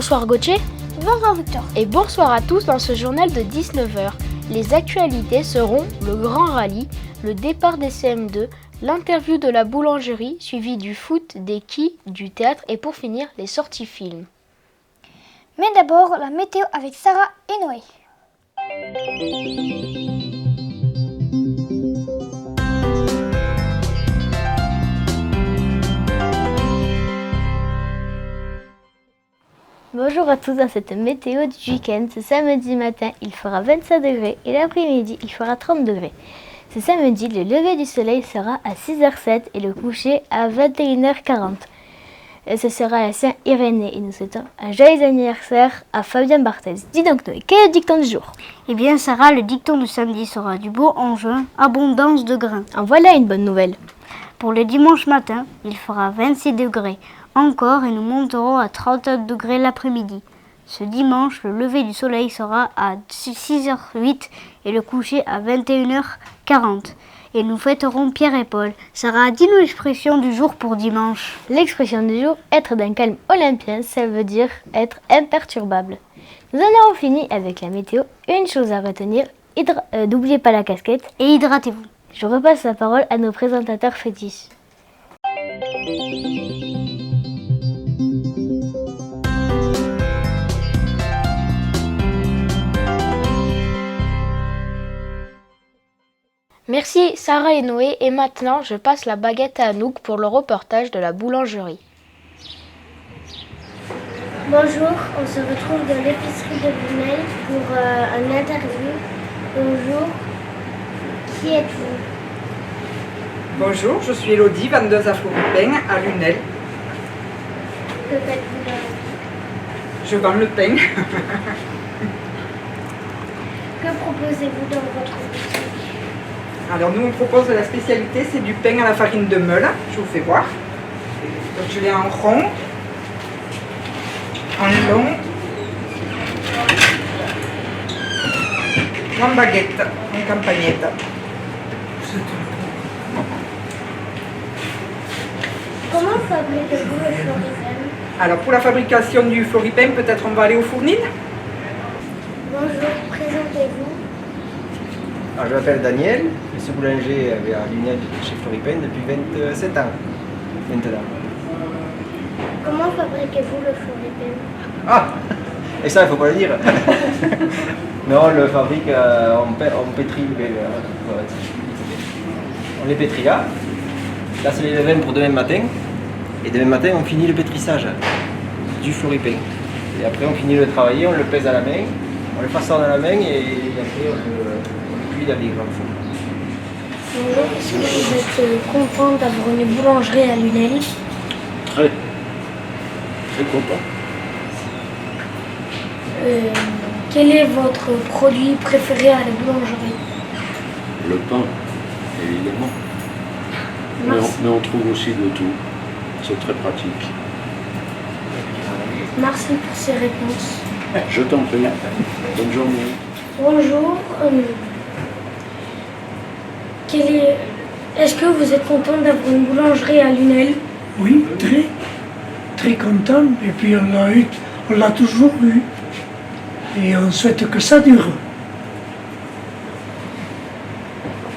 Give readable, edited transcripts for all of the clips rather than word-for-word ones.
Bonsoir Gauthier. Bonsoir Victor. Et bonsoir à tous dans ce journal de 19h. Les actualités seront le grand rallye, le départ des CM2, l'interview de la boulangerie, suivi du foot, des quilles, du théâtre et pour finir, les sorties films. Mais d'abord, la météo avec Sarah et Noé. Bonjour à tous dans cette météo du week-end. Ce samedi matin, il fera 25 degrés et l'après-midi, il fera 30 degrés. Ce samedi, le lever du soleil sera à 6h07 et le coucher à 21h40. Et ce sera à Saint-Irénée et nous souhaitons un joyeux anniversaire à Fabien Barthez. Dis donc Noé, quel est le dicton du jour? Eh bien Sarah, le dicton du samedi sera du beau en juin, abondance de grains. En voilà une bonne nouvelle. Pour le dimanche matin, il fera 26 degrés encore et nous monterons à 30 degrés l'après-midi. Ce dimanche, le lever du soleil sera à 6h08 et le coucher à 21h40. Et nous fêterons Pierre et Paul. Sarah, dis-nous l'expression du jour pour dimanche. L'expression du jour, être d'un calme olympien, ça veut dire être imperturbable. Nous en avons fini avec la météo. Une chose à retenir, n'oubliez pas la casquette et hydratez-vous. Je repasse la parole à nos présentateurs fétiches. Merci Sarah et Noé et maintenant je passe la baguette à Anouk pour le reportage de la boulangerie. Bonjour, on se retrouve dans l'épicerie de Brunel pour un interview. Bonjour, qui êtes-vous? Bonjour, je suis Elodie, vendeuse à Floripin à Lunel. Que faites-vous dans la vie? Je vends le pain. Que proposez-vous dans votre boutique? Alors nous on propose la spécialité, c'est du pain à la farine de meule, je vous fais voir. Donc je l'ai en rond, en long, en baguette, en campagnette. Comment fabriquez-vous le floripène? Alors pour la fabrication du floripène, peut-être on va aller au fournil. Bonjour, présentez-vous. Alors, je m'appelle Daniel, je suis boulanger à Lunel chez Floripène depuis 27 ans maintenant. Comment fabriquez-vous le floripène? Ah! Et ça, il ne faut pas le dire. Non, on le fabrique, on pétrit. On les pétrit là. Là, c'est les levains pour demain matin. Et demain matin, on finit le pétrissage du floripène. Et après, on finit de le travailler, on le pèse à la main, on le façonne à la main et après, on le cuit dans des grands fours. Bonjour, est-ce que vous êtes content d'avoir une boulangerie à Lunel? Très content. Quel est votre produit préféré à la boulangerie? Le pain, évidemment. Mais on trouve aussi de tout. C'est très pratique. Merci pour ces réponses. Je t'en prie. Bonne journée. Bonjour. Est-ce que vous êtes content d'avoir une boulangerie à Lunel? Oui, très content. Et puis on l'a toujours eu. Et on souhaite que ça dure.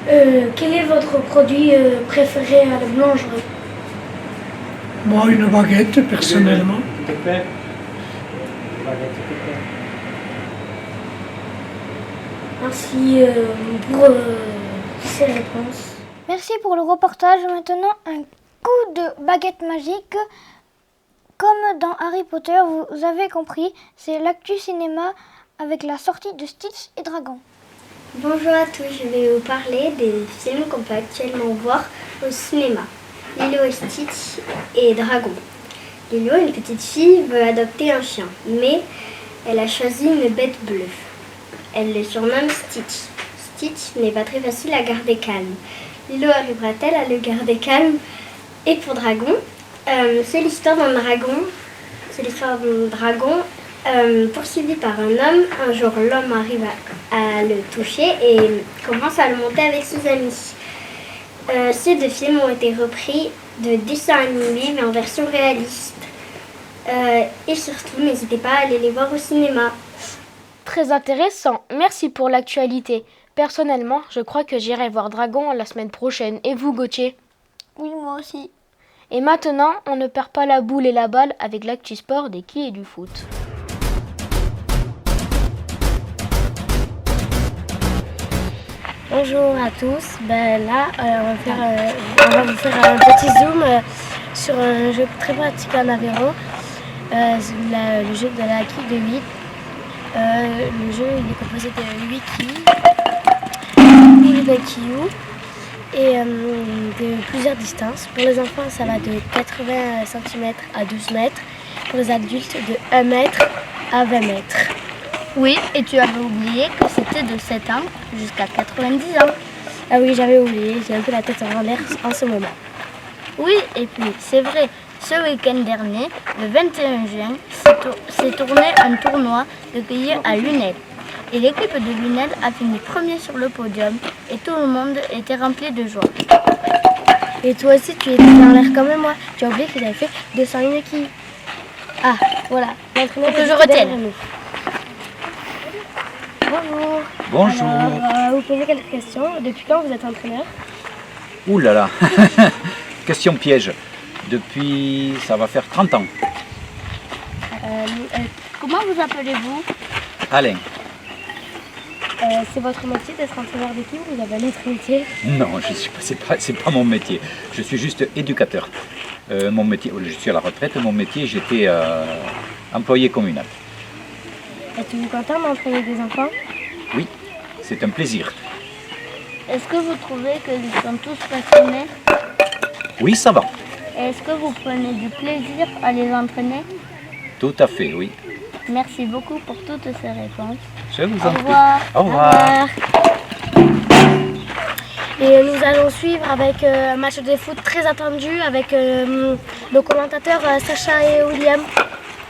Quel est votre produit préféré à la boulangerie? Moi, une baguette, personnellement. Merci pour ces réponses. Merci pour le reportage. Maintenant, un coup de baguette magique. Comme dans Harry Potter, vous avez compris, c'est l'actu cinéma avec la sortie de Stitch et Dragon. Bonjour à tous, je vais vous parler des films qu'on peut actuellement voir au cinéma. Lilo et Stitch et Dragon. Lilo, une petite fille, veut adopter un chien, mais elle a choisi une bête bleue. Elle le surnomme Stitch. Stitch n'est pas très facile à garder calme. Lilo arrivera-t-elle à le garder calme? Et pour Dragon, c'est l'histoire d'un dragon. Poursuivi par un homme. Un jour, l'homme arrive à le toucher et commence à le monter avec ses amis. Ces deux films ont été repris de dessins animés, mais en version réaliste. Et surtout, n'hésitez pas à aller les voir au cinéma. Très intéressant, merci pour l'actualité. Personnellement, je crois que j'irai voir Dragon la semaine prochaine. Et vous, Gauthier? Oui, moi aussi. Et maintenant, on ne perd pas la boule et la balle avec l'actu sport des quilles et du foot. Bonjour à tous, là on va vous faire un petit zoom sur un jeu très pratique en Aveyron, le jeu de la quille de 8. Le jeu il est composé de 8 quilles, de quilloux et de plusieurs distances. Pour les enfants ça va de 80 cm à 12 mètres, pour les adultes de 1 mètre à 20 mètres. Oui, et tu avais oublié que c'était de 7 ans jusqu'à 90 ans. Ah oui, j'avais oublié, j'ai un peu la tête en l'air en ce moment. Oui, et puis c'est vrai, ce week-end dernier, le 21 juin, s'est tourné un tournoi de quilles à Lunel. Et l'équipe de Lunel a fini premier sur le podium et tout le monde était rempli de joie. Et toi aussi, tu étais en l'air comme moi. Tu as oublié que j'avais fait 201 quilles. Ah, voilà, l'entraîneur que je retienne. Bonjour. Bonjour. Alors, vous poser quelques questions. Depuis quand vous êtes entraîneur? Ouh là là. Question piège. Depuis, ça va faire 30 ans. Comment vous appelez-vous? Alain. C'est votre métier d'être entraîneur d'équipe ou vous avez un autre métier? Non, c'est pas mon métier. Je suis juste éducateur. Mon métier, je suis à la retraite. Mon métier, j'étais employé communal. Êtes-vous content d'entraîner des enfants? Oui, c'est un plaisir. Est-ce que vous trouvez qu'ils sont tous passionnés? Oui, ça va. Est-ce que vous prenez du plaisir à les entraîner? Tout à fait, oui. Merci beaucoup pour toutes ces réponses. Je vous en prie. Au revoir. Au revoir. Et nous allons suivre avec un match de foot très attendu avec nos commentateurs Sacha et William.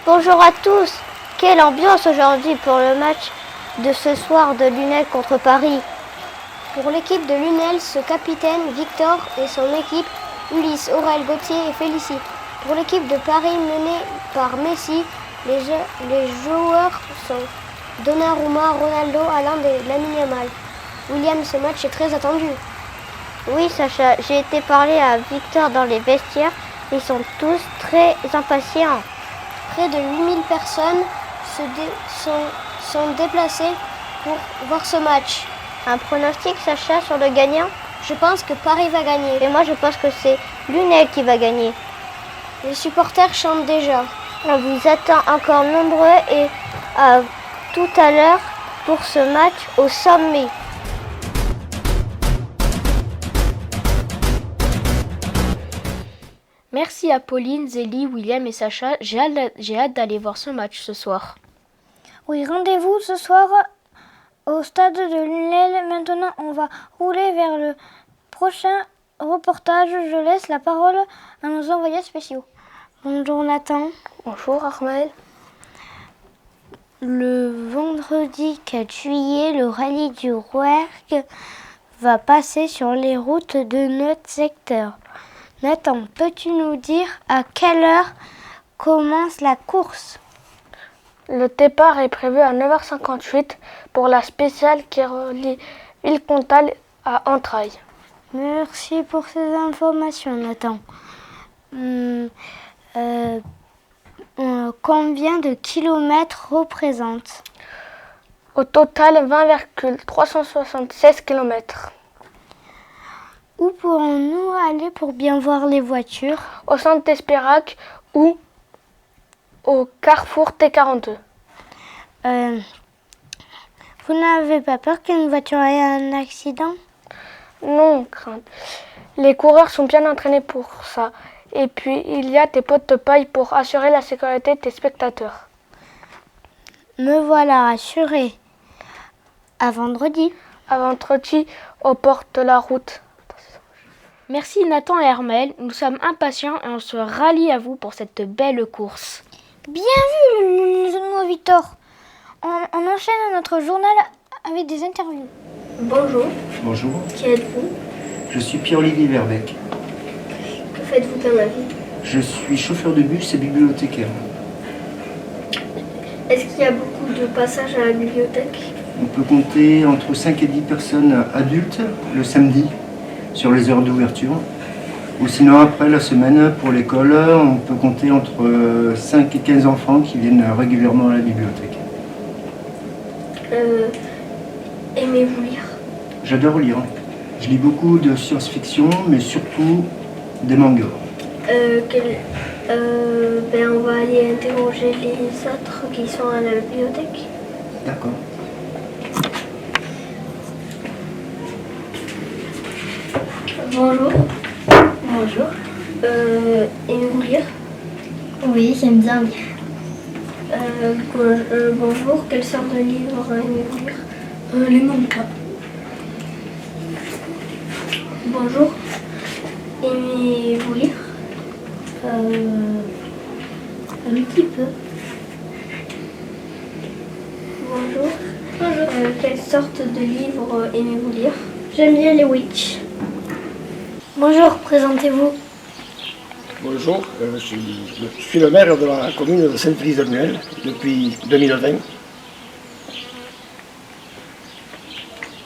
Bonjour à tous. Quelle ambiance aujourd'hui pour le match de ce soir de Lunel contre Paris. Pour l'équipe de Lunel, ce capitaine Victor et son équipe Ulysse, Aurel, Gauthier et Félicie. Pour l'équipe de Paris menée par Messi, les joueurs sont Donnarumma, Ronaldo, Haaland et Lamine Yamal. William, ce match est très attendu. Oui Sacha, j'ai été parler à Victor dans les vestiaires. Ils sont tous très impatients. Près de 8000 personnes sont déplacées pour voir ce match. Un pronostic Sacha sur le gagnant? Je pense que Paris va gagner. Et moi je pense que c'est Lunel qui va gagner. Les supporters chantent déjà. On vous attend encore nombreux et à tout à l'heure pour ce match au sommet. Merci à Pauline, Zélie, William et Sacha. J'ai hâte d'aller voir ce match ce soir. Oui, rendez-vous ce soir au stade de Lunel. Maintenant, on va rouler vers le prochain reportage. Je laisse la parole à nos envoyés spéciaux. Bonjour Nathan. Bonjour Armel. Le vendredi 4 juillet, le rallye du Rouergue va passer sur les routes de notre secteur. Nathan, peux-tu nous dire à quelle heure commence la course? Le départ est prévu à 9h58 pour la spéciale qui relie Villecontal à Entrailles. Merci pour ces informations, Nathan. Combien de kilomètres représente? Au total, 20,376 km. Où pourrons-nous aller pour bien voir les voitures? Au centre d'Espérac ou au carrefour T42. Vous n'avez pas peur qu'une voiture ait un accident? Non, crainte. Les coureurs sont bien entraînés pour ça. Et puis, il y a des potes de paille pour assurer la sécurité des spectateurs. Me voilà rassuré. À vendredi. À vendredi, aux portes de la route. Merci Nathan et Armel, nous sommes impatients et on se rallie à vous pour cette belle course. Bien vu, nous Victor. On enchaîne notre journal avec des interviews. Bonjour. Bonjour. Qui êtes-vous? Je suis Pierre-Olivier Verbeck. Que faites-vous dans la vie? Je suis chauffeur de bus et bibliothécaire. Est-ce qu'il y a beaucoup de passages à la bibliothèque? On peut compter entre 5 et 10 personnes adultes le samedi sur les heures d'ouverture. Ou sinon après la semaine pour l'école, on peut compter entre 5 et 15 enfants qui viennent régulièrement à la bibliothèque. Aimez-vous lire? J'adore lire. Je lis beaucoup de science-fiction, mais surtout des mangas. On va aller interroger les autres qui sont à la bibliothèque. D'accord. Bonjour. Bonjour. Aimez-vous lire? Oui, j'aime bien lire. Bonjour, quelle sorte de livre aimez-vous lire? Les mangas. Bonjour, aimez-vous lire? Un petit peu. Bonjour. Bonjour. Quelle sorte de livre aimez-vous lire? J'aime bien les witch. Bonjour, présentez-vous. Bonjour, je suis le maire de la commune de Sainte-Félix-de-Lunel depuis 2020.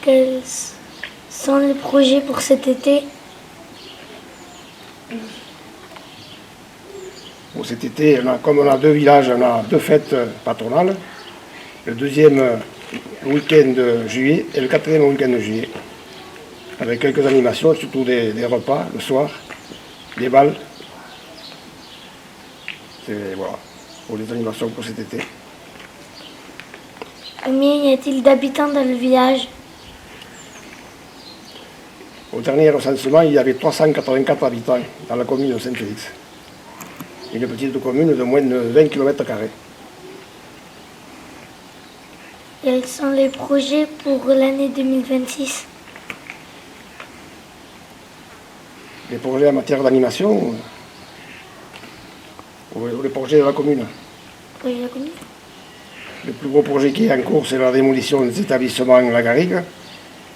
Quels sont les projets pour cet été? Bon, cet été, comme on a 2 villages, on a 2 fêtes patronales. Le 2e week-end de juillet et le 4e week-end de juillet. Avec quelques animations, surtout des repas le soir, des balles. Voilà, pour les animations pour cet été. Combien y a-t-il d'habitants dans le village? Au dernier recensement, il y avait 384 habitants dans la commune de Saint-Félix. Une petite commune de moins de 20 km². Quels sont les projets pour l'année 2026? Les projets en matière d'animation ou les projets de la commune? Oui, la commune. Le plus gros projet qui est en cours, c'est la démolition des établissements La Garrigue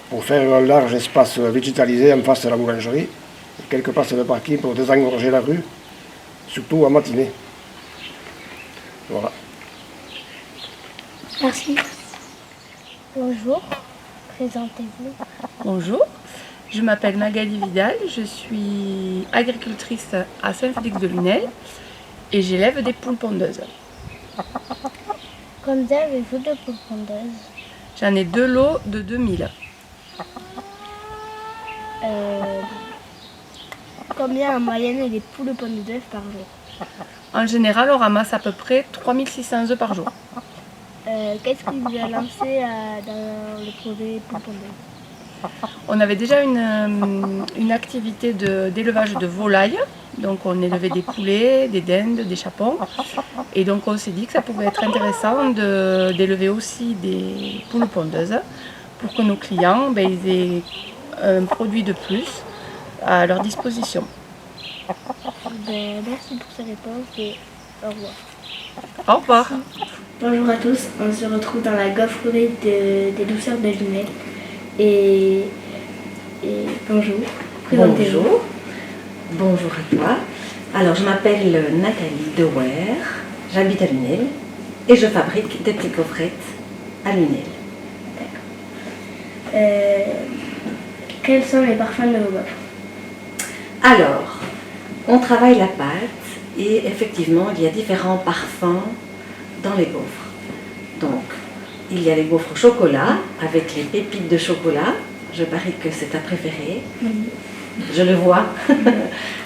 pour faire un large espace végétalisé en face de la boulangerie et quelques places de parking pour désengorger la rue, surtout en matinée. Voilà. Merci. Bonjour, présentez-vous. Bonjour, je m'appelle Magali Vidal, je suis agricultrice à Saint-Félix-de-Lunel et j'élève des poules pondeuses. Combien avez-vous de poules pondeuses? J'en ai 2 lots de 2000. Combien en moyenne les poules pondent d'œufs par jour? En général, on ramasse à peu près 3600 œufs par jour. Qu'est-ce qui vous a lancé dans le projet poules pondeuses? On avait déjà une activité d'élevage de volailles. Donc on élevait des poulets, des dindes, des chapons. Et donc on s'est dit que ça pouvait être intéressant d'élever aussi des poules pondeuses pour que nos clients ils aient un produit de plus à leur disposition. Merci pour ces réponses et au revoir. Au revoir. Bonjour à tous, on se retrouve dans la gaufrerie des douceurs de Lunel. Et bonjour. Bonjour. Bonjour à toi. Alors, je m'appelle Nathalie Dewer, j'habite à Lunel et je fabrique des petites gaufrettes à Lunel. Quels sont les parfums de vos gaufres? Alors, on travaille la pâte et effectivement, il y a différents parfums dans les gaufres. Donc, il y a les gaufres au chocolat avec les pépites de chocolat. Je parie que c'est ta préférée. Je le vois.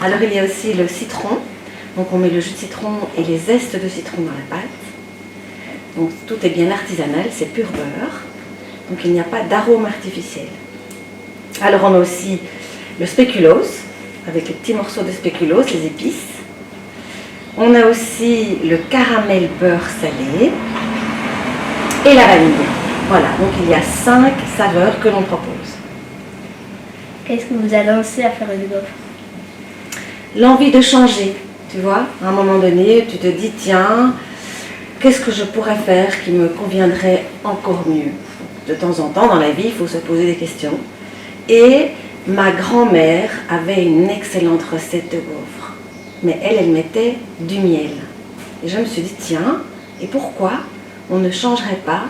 Alors il y a aussi le citron. Donc on met le jus de citron et les zestes de citron dans la pâte. Donc tout est bien artisanal, c'est pur beurre. Donc il n'y a pas d'arôme artificiel. Alors on a aussi le spéculoos, avec les petits morceaux de spéculoos, les épices. On a aussi le caramel beurre salé et la vanille. Voilà, donc il y a 5 saveurs que l'on propose. Qu'est-ce que vous a lancé à faire une gaufre? L'envie de changer, tu vois. À un moment donné, tu te dis, tiens, qu'est-ce que je pourrais faire qui me conviendrait encore mieux? De temps en temps, dans la vie, il faut se poser des questions. Et ma grand-mère avait une excellente recette de gaufres. Mais elle mettait du miel. Et je me suis dit, tiens, et pourquoi on ne changerait pas.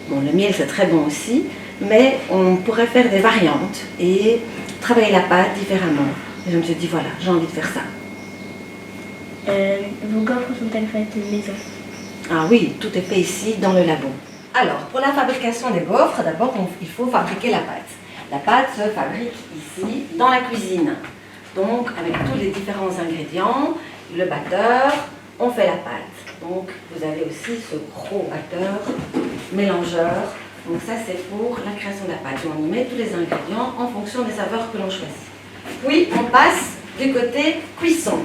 Bon, le miel c'est très bon aussi, mais on pourrait faire des variantes et travailler la pâte différemment. Et je me suis dit, voilà, j'ai envie de faire ça. Vos gaufres sont-elles faites maison? Ah oui, tout est fait ici dans le labo. Alors, pour la fabrication des gaufres, d'abord, il faut fabriquer la pâte. La pâte se fabrique ici, dans la cuisine. Donc, avec tous les différents ingrédients, le batteur, on fait la pâte. Donc, vous avez aussi ce gros batteur, mélangeur. Donc ça, c'est pour la création de la pâte. On y met tous les ingrédients en fonction des saveurs que l'on choisit. Puis, on passe du côté cuisson.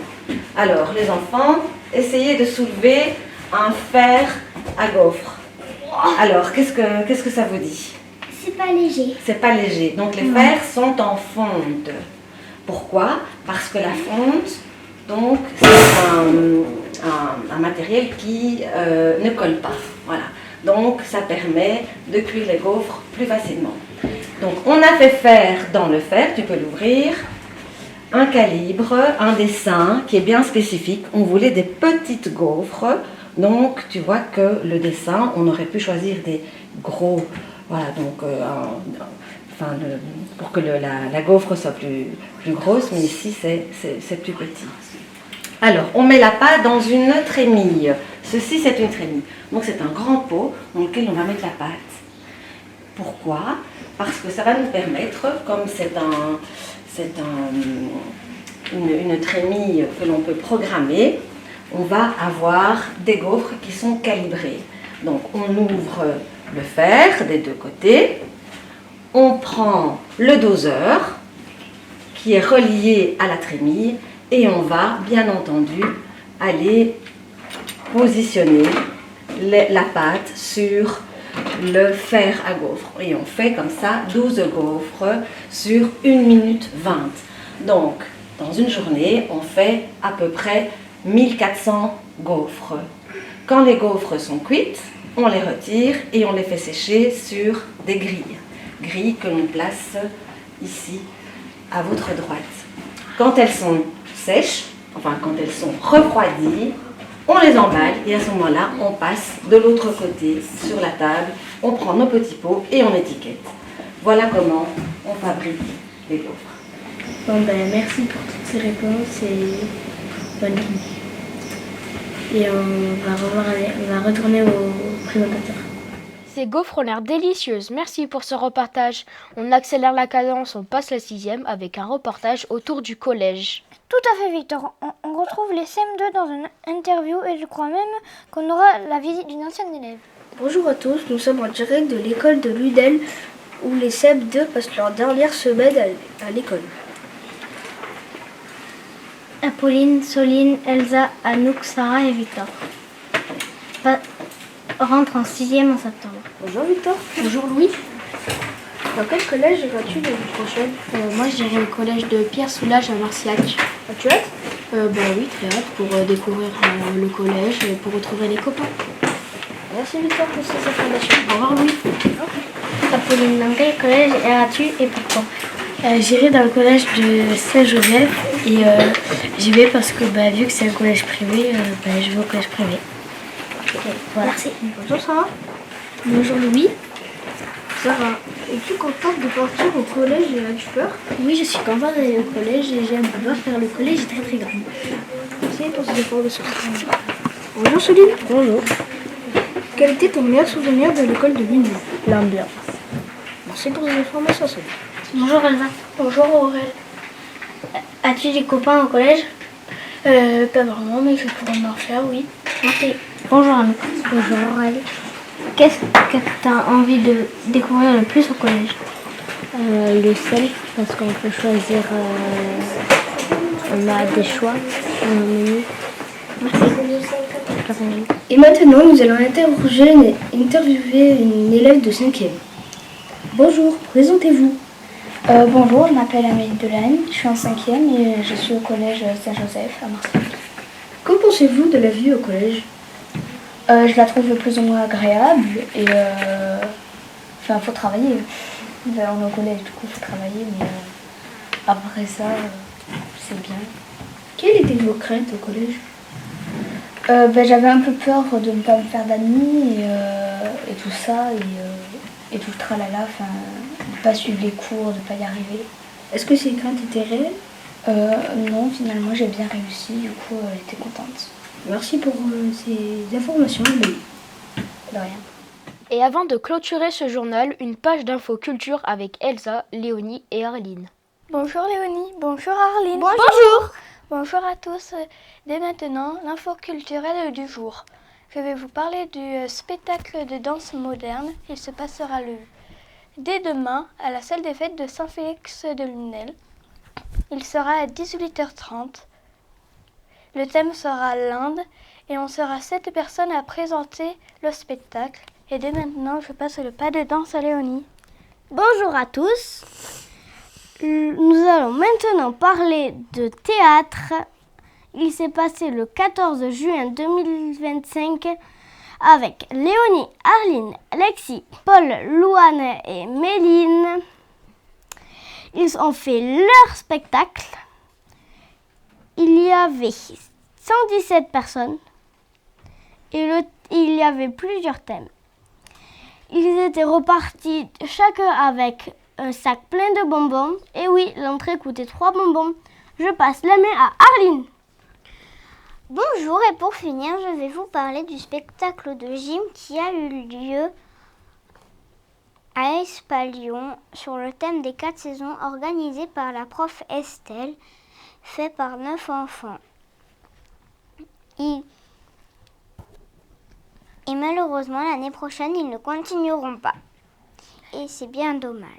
Alors, les enfants, essayez de soulever un fer à gaufre. Alors, qu'est-ce que ça vous dit? C'est pas léger. C'est pas léger. Donc, les fers sont en fonte. Pourquoi? Parce que la fonte, donc, c'est un matériel qui ne colle pas. Voilà. Donc, ça permet de cuire les gaufres plus facilement. Donc, on a fait faire dans le fer, tu peux l'ouvrir, un calibre, un dessin qui est bien spécifique. On voulait des petites gaufres. Donc, tu vois que le dessin, on aurait pu choisir des gros, voilà, donc, pour que la gaufre soit plus grosse, mais ici, c'est plus petit. Alors, on met la pâte dans une trémille. Ceci, c'est une trémille. Donc, c'est un grand pot dans lequel on va mettre la pâte. Pourquoi? Parce que ça va nous permettre, comme c'est une trémille que l'on peut programmer, on va avoir des gaufres qui sont calibrées. Donc, on ouvre le fer des deux côtés, on prend le doseur qui est relié à la trémille et on va, bien entendu, aller positionner la pâte sur le fer à gaufres. Et on fait comme ça 12 gaufres sur 1 minute 20. Donc, dans une journée, on fait à peu près 1400 gaufres. Quand les gaufres sont cuites, on les retire et on les fait sécher sur des grilles. Grilles que l'on place ici, à votre droite. Quand elles sont sèches, enfin quand elles sont refroidies, on les emballe et à ce moment-là, on passe de l'autre côté sur la table, on prend nos petits pots et on étiquette. Voilà comment on fabrique les gaufres. Bon ben merci pour toutes ces réponses et bonne nuit. Et on va retourner au présentateur. Ces gaufres ont l'air délicieuses. Merci pour ce reportage. On accélère la cadence, on passe la 6e avec un reportage autour du collège. Tout à fait, Victor. On retrouve les CM2 dans une interview et je crois même qu'on aura la visite d'une ancienne élève. Bonjour à tous, nous sommes en direct de l'école de Ludel où les CM2 passent leur dernière semaine à l'école. Apolline, Soline, Elsa, Anouk, Sarah et Victor rentrent en 6e en septembre. Bonjour Victor. Bonjour Louis. Dans quel collège vas-tu l'année prochaine? Moi, j'irai au collège de Pierre Soulages à Marciac. As-tu hâte? Oui, très hâte pour découvrir le collège et pour retrouver les copains. Merci Victor pour ces informations. Au revoir Louis. Apolline, dans quel collège iras-tu et pourquoi? J'irai dans le collège de Saint-Joseph et j'y vais parce que vu que c'est un collège privé, je vais au collège privé. Voilà. Merci. Bonjour Sarah. Bonjour Louis. Sarah, es-tu contente de partir au collège et as-tu peur? Oui, je suis contente d'aller au collège et j'ai un peu peur car le collège est très très grand. Merci pour ces informations. Bonjour Soline. Bonjour. Quel était ton meilleur souvenir de l'école de Ludel? L'ambiance. Merci pour ces informations Soline. Bonjour Elsa. Bonjour Aurel. As-tu des copains au collège? Pas vraiment, mais je pourrais m'en faire, oui. Ok. Bonjour Anouk. Bonjour Aurélie. Qu'est-ce que tu as envie de découvrir le plus au collège? Le self, parce qu'on peut choisir, on a des choix dans le menu. Et maintenant, nous allons interviewer une élève de 5e. Bonjour, présentez-vous. Bonjour, je m'appelle Amélie Delagne, je suis en 5e et je suis au collège Saint-Joseph à Marseille. Que pensez-vous de la vie au collège? Je la trouve plus ou moins agréable et faut travailler. On est au collège, du coup il faut travailler, mais après ça, c'est bien. Quelles étaient vos craintes au collège? J'avais un peu peur de ne pas me faire d'amis et tout ça, et tout le tralala, enfin, de ne pas suivre les cours, de ne pas y arriver. Est-ce que ces craintes étaient réelles? Non, finalement j'ai bien réussi, du coup j'étais contente. Merci pour ces informations, Léonie. De rien. Et avant de clôturer ce journal, une page d'info culture avec Elsa, Léonie et Arline. Bonjour Léonie, bonjour Arline. Bonjour. Bonjour à tous. Dès maintenant, l'info culturelle du jour. Je vais vous parler du spectacle de danse moderne. Il se passera dès demain à la salle des fêtes de Saint-Félix-de-Lunel. Il sera à 18h30. Le thème sera l'Inde et on sera 7 personnes à présenter le spectacle. Et dès maintenant, je passe le pas de danse à Léonie. Bonjour à tous. Nous allons maintenant parler de théâtre. Il s'est passé le 14 juin 2025 avec Léonie, Arline, Lexi, Paul, Louane et Méline. Ils ont fait leur spectacle. Il y avait 117 personnes et il y avait plusieurs thèmes. Ils étaient repartis chacun avec un sac plein de bonbons. Et oui, l'entrée coûtait 3 bonbons. Je passe la main à Arline. Bonjour, et pour finir, je vais vous parler du spectacle de gym qui a eu lieu à Espalion sur le thème des 4 saisons organisé par la prof Estelle, fait par 9 enfants. Et malheureusement, l'année prochaine, ils ne continueront pas. Et c'est bien dommage.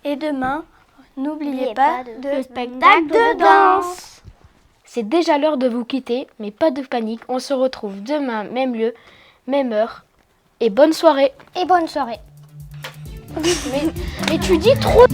Et demain, n'oubliez pas le spectacle de danse. C'est déjà l'heure de vous quitter, mais pas de panique, on se retrouve demain, même lieu, même heure. Et bonne soirée. Et bonne soirée. Mais tu dis trop...